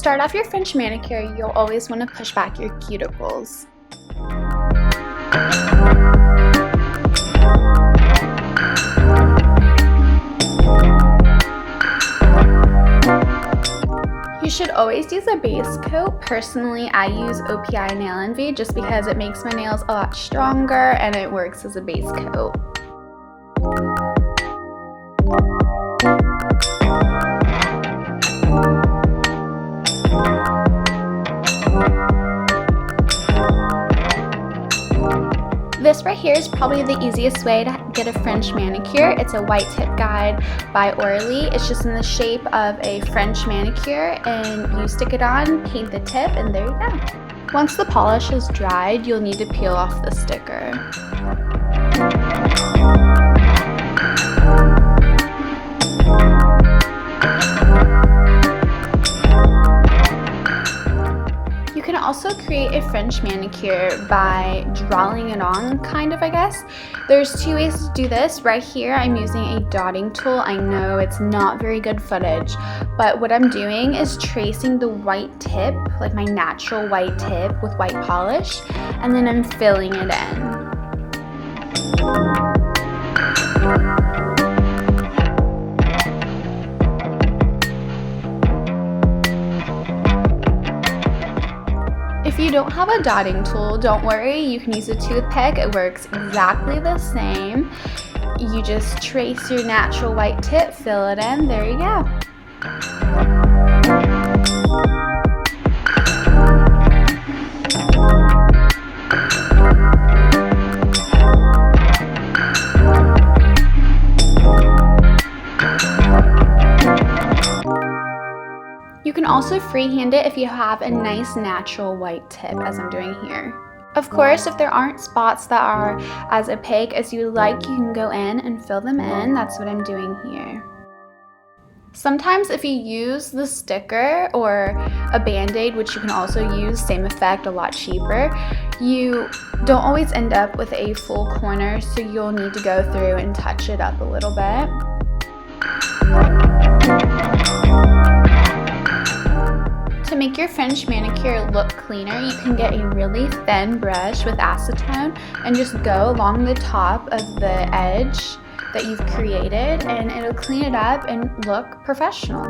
start off your French manicure, you'll always want to push back your cuticles. You should always use a base coat. Personally, I use O.P.I nail envy just because it makes my nails a lot stronger and it works as a base coat. This right here is probably the easiest way to get a French manicure. It's a white tip guide by Orly. It's just in the shape of a French manicure, and you stick it on, paint the tip, and there you go. Once the polish is dried, you'll need to peel off the sticker. You can also create a French manicure by drawing it on, kind of, I guess. There's two ways to do this. Right here, I'm using a dotting tool. I know it's not very good footage, but what I'm doing is tracing the white tip, like my natural white tip with white polish, and then I'm filling it in. If you don't have a dotting tool, don't worry, you can use a toothpick. It works exactly the same. You just trace your natural white tip, fill it in, there you go. You can also freehand it if you have a nice natural white tip, as I'm doing here. Of course, if there aren't spots that are as opaque as you like, you can go in and fill them in. That's what I'm doing here. Sometimes if you use the sticker or a band-aid, which you can also use, same effect, a lot cheaper, you don't always end up with a full corner, so you'll need to go through and touch it up a little bit. To make your French manicure look cleaner, you can get a really thin brush with acetone and just go along the top of the edge that you've created, and it'll clean it up and look professional.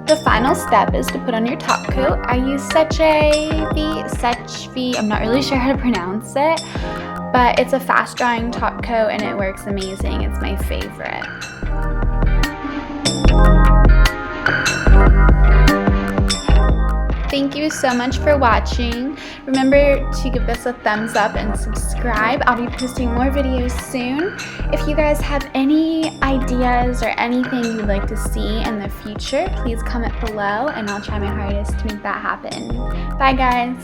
The final step is to put on your top coat. I use Sech V, I'm not really sure how to pronounce it, but it's a fast drying top coat and it works amazing. It's my favorite. Thank you so much for watching. Remember to give this a thumbs up and subscribe. I'll be posting more videos soon. If you guys have any ideas or anything you'd like to see in the future, please comment below and I'll try my hardest to make that happen. Bye guys.